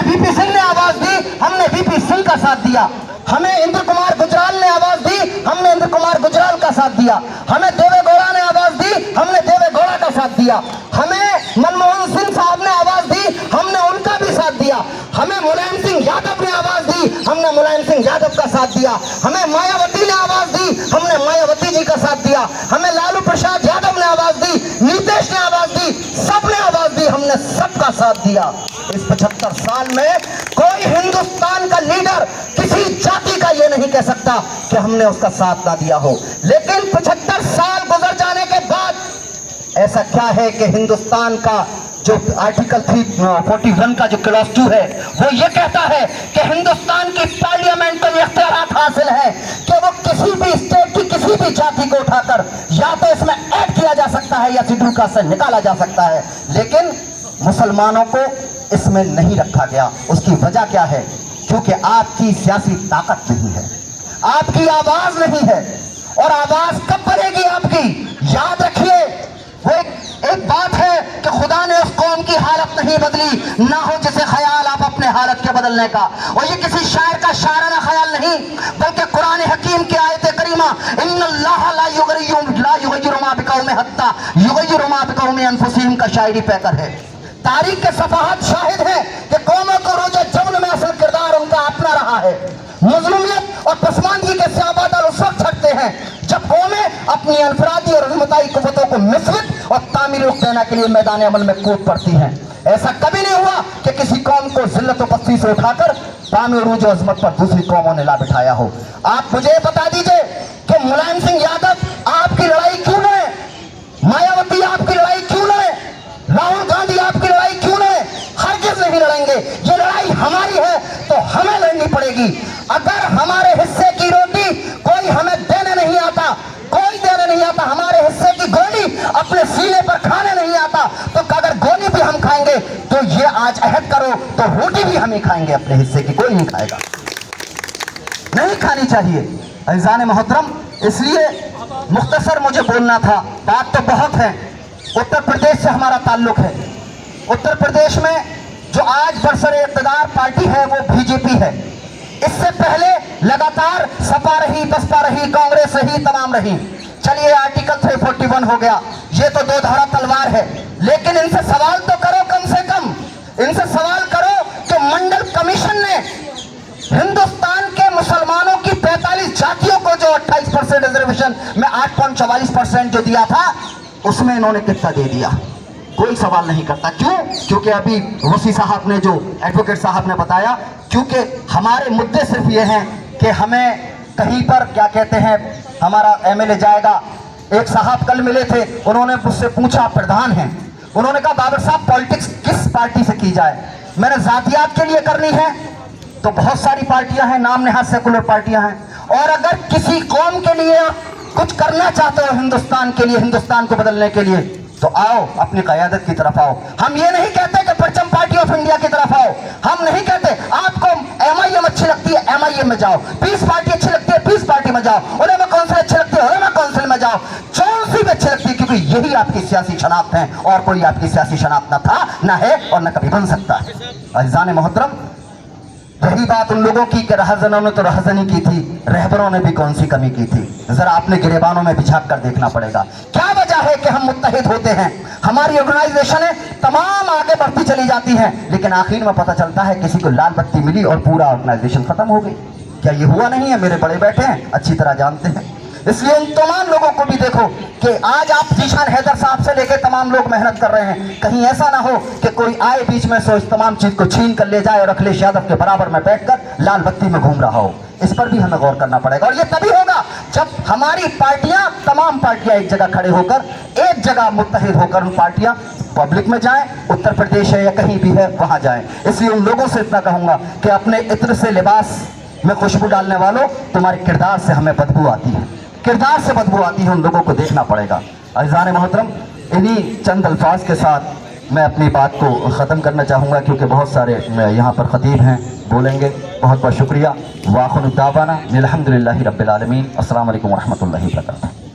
وی پی سنگھ نے آواز دی، ہم نے وی پی سنگھ کا ساتھ دیا۔ ہمیں اندر کمار گجرال نے آواز دی، ہم نے اندر کمار گجرال کا ساتھ دیا۔ ہمیں دیوے گوڑا نے آواز دی، ہم نے دیوے گوڑا کا ساتھ دیا۔ ہمیں منموہن سنگھ صاحب نے آواز دی، ہم نے ان کا بھی ساتھ دیا۔ ہمیں ملائم سنگھ یادو نے آواز دی، ہم نے ملائم سنگھ یادو کا ساتھ دیا۔ ہمیں مایاوتی نے آواز دی، ہم نے مایاوتی جی کا ساتھ دیا۔ ہمیں لالو پرساد یادو نے آواز دی، نیتیش نے آواز دی، سب نے آواز دی، ہم نے سب کا ساتھ دیا۔ اس 75 سال میں کوئی ہندوستان کا لیڈر کسی جاتی کا یہ نہیں کہہ سکتا کہ ہم نے اس کا ساتھ نہ دیا ہو۔ لیکن 75 سال گزر جانے کے بعد ایسا کیا ہے کہ ہندوستان کا جو آرٹیکل 341 کا جو کلاس 2 ہے وہ یہ کہتا ہے کہ ہندوستان کی پارلیمنٹ کو یہ اختیارات حاصل ہے کہ وہ کسی بھی اسٹیٹ کی کسی بھی جاتی کو اٹھا کر یا تو اس میں ایڈ کیا جا سکتا ہے یا شیڈول کاسٹ سے نکالا جا سکتا ہے، لیکن مسلمانوں کو اس میں نہیں رکھا گیا۔ اس کی وجہ کیا ہے؟ کیونکہ آپ کی سیاسی طاقت نہیں ہے، آپ کی آواز نہیں ہے۔ اور آواز کب بنے گی آپ کی؟ یاد رکھیے، وہ ایک بات ہے کہ خدا نے اس قوم کی حالت نہیں بدلی، نہ ہو جسے خیال آپ اپنے حالت کے بدلنے کا۔ اور یہ کسی شاعر کا شاعرانہ خیال نہیں، بلکہ قرآن حکیم کی آیت کریمہ ان اللہ لا یغیر ما بقوم حتی یغیر ما بقوم انفسہم کا شاعری پیکر ہے۔ تاریخ کے صفحات شاہد ہیں کہ قوموں کو روز جبن میں اصل کردار ان کا اپنا رہا ہے۔ مظلومیت اور پسماندگی کے سیاہ بادل اس وقت چھٹتے ہیں جب قومیں اپنی انفرادی اور عظمتائی قوتوں کو مثبت اور تعمیری رخ دینے کے لیے میدان عمل میں کود پڑتی ہیں۔ ایسا کبھی نہیں ہوا کہ کسی قوم کو ذلت و پستی سے اٹھا کر تعمیر عروج و عظمت پر دوسری قوموں نے لا بٹھایا ہو۔ آپ مجھے بتا دیجئے کہ ملائم سنگھ یادو آپ کی لڑائی کیوں لڑے؟ مایاوتی آپ کی لڑائی کیوں لڑے؟ راہل گاندھی آپ کی لڑائی کیوں لڑے؟ ہرگز نہیں لڑیں گے۔ یہ لڑائی ہماری ہے تو ہمیں لڑنی پڑے گی۔ اگر ہمارے حصے کی روٹی کوئی ہمیں دینے نہیں آتا، کوئی دینے نہیں آتا، ہمارے حصے کی گولی اپنے سینے پر کھانے نہیں آتا، تو اگر گولی بھی ہم کھائیں گے تو یہ آج عہد کرو تو روٹی بھی ہم ہی کھائیں گے، اپنے حصے کی کوئی نہیں کھائے گا۔ نہیں کھانی چاہیے۔ عزیزان محترم، اس لیے مختصر مجھے بولنا تھا، بات تو بہت ہے۔ اتر پردیش سے ہمارا تعلق ہے۔ اتر پردیش میں جو آج برسر اقتدار پارٹی ہے وہ بی جے پی ہے۔ اس سے پہلے لگاتار سپا رہی، بسپا رہی، کانگریس رہی، تمام رہی۔ چلیے آرٹیکل 341 ہو گیا، یہ تو دو دھڑا تلوار ہے، لیکن ان سے سوال تو کرو، کم سے کم ان سے سوال کرو کہ منڈل کمیشن نے ہندوستان کے مسلمانوں کی 45 جاتیوں کو جو 28% ریزرویشن میں 8.44% جو دیا تھا، اس میں انہوں نے کتنا دے دیا؟ کوئی سوال نہیں کرتا۔ کیوں؟ کیونکہ ابھی وسی صاحب نے جو ایڈوکیٹ صاحب نے بتایا، کیونکہ ہمارے مدعے صرف یہ ہیں کہ ہمیں کہیں پر کیا کہتے ہیں، ہمارا ایم ایل اے جائے گا۔ ایک صاحب کل ملے تھے، انہوں نے مجھ سے پوچھا، پردھان ہیں، انہوں نے کہا بابر صاحب پالیٹکس کس پارٹی سے کی جائے؟ میں نے ذاتیات کے لیے کرنی ہے تو بہت ساری پارٹیاں ہیں، نام نہاد سیکولر پارٹیاں ہیں، اور اگر کسی قوم کے لیے کچھ کرنا چاہتے ہو ہندوستان کے لیے، ہندوستان کو بدلنے کے لیے، تو آؤ اپنی قیادت کی طرف آؤ۔ ہم یہ نہیں کہتے کہ پرچم پارٹی آف انڈیا کی طرف آؤ، ہم نہیں کہتے آپ کو ایم آئی ایم اچھی لگتی ہے ایم آئی ایم میں جاؤ، پیس پارٹی اچھی لگتی ہے پیس پارٹی میں جاؤ، علماء کونسل اچھی لگتی ہے علماء کونسل میں جاؤ، کون سی بھی اچھی لگتی ہے، کیونکہ یہی آپ کی سیاسی شناخت ہے، اور کوئی آپ کی سیاسی شناخت نہ تھا، نہ ہے، اور نہ کبھی بن سکتا ہے۔ عزیزان محترم، یہی بات ان لوگوں کی کہ رہزنوں نے تو رہزنی کی تھی، رہبروں نے بھی کون سی کمی کی تھی؟ ذرا اپنے گریبانوں میں بجھاگ کر دیکھنا پڑے گا۔ کیا وجہ ہے کہ ہم متحد ہوتے ہیں، ہماری آرگنائزیشنیں تمام آگے بڑھتی چلی جاتی ہیں، لیکن آخر میں پتہ چلتا ہے کسی کو لال بتی ملی اور پورا آرگنائزیشن ختم ہو گئی؟ کیا یہ ہوا نہیں ہے؟ میرے بڑے بیٹھے ہیں، اچھی طرح جانتے ہیں۔ اس لیے ان تمام لوگوں کو بھی دیکھو کہ آج آپ ذیشان حیدر صاحب سے لے کے تمام لوگ محنت کر رہے ہیں، کہیں ایسا نہ ہو کہ کوئی آئے بیچ میں سو اس تمام چیز کو چھین کر لے جائے اور اکھلیش یادو کے برابر میں بیٹھ کر لال بتی میں گھوم رہا ہو۔ اس پر بھی ہمیں غور کرنا پڑے گا، اور یہ تبھی ہوگا جب ہماری پارٹیاں، تمام پارٹیاں ایک جگہ کھڑے ہو کر، ایک جگہ متحد ہو کر ان پارٹیاں پبلک میں جائیں، اتر پردیش ہے یا کہیں بھی ہے وہاں جائیں۔ اس لیے ان لوگوں سے اتنا کہوں گا کہ اپنے عطر سے لباس میں خوشبو ڈالنے والوں، تمہارے کردار سے ہمیں بدبو آتی ہے، کردار سے بدبو آتی ہے، ان لوگوں کو دیکھنا پڑے گا۔ عزیزان محترم، انہی چند الفاظ کے ساتھ میں اپنی بات کو ختم کرنا چاہوں گا، کیونکہ بہت سارے یہاں پر خطیب ہیں، بولیں گے۔ بہت بہت شکریہ۔ وآخر دعوانا الحمدللہ رب العالمین۔ السلام علیکم ورحمۃ اللہ وبرکاتہ۔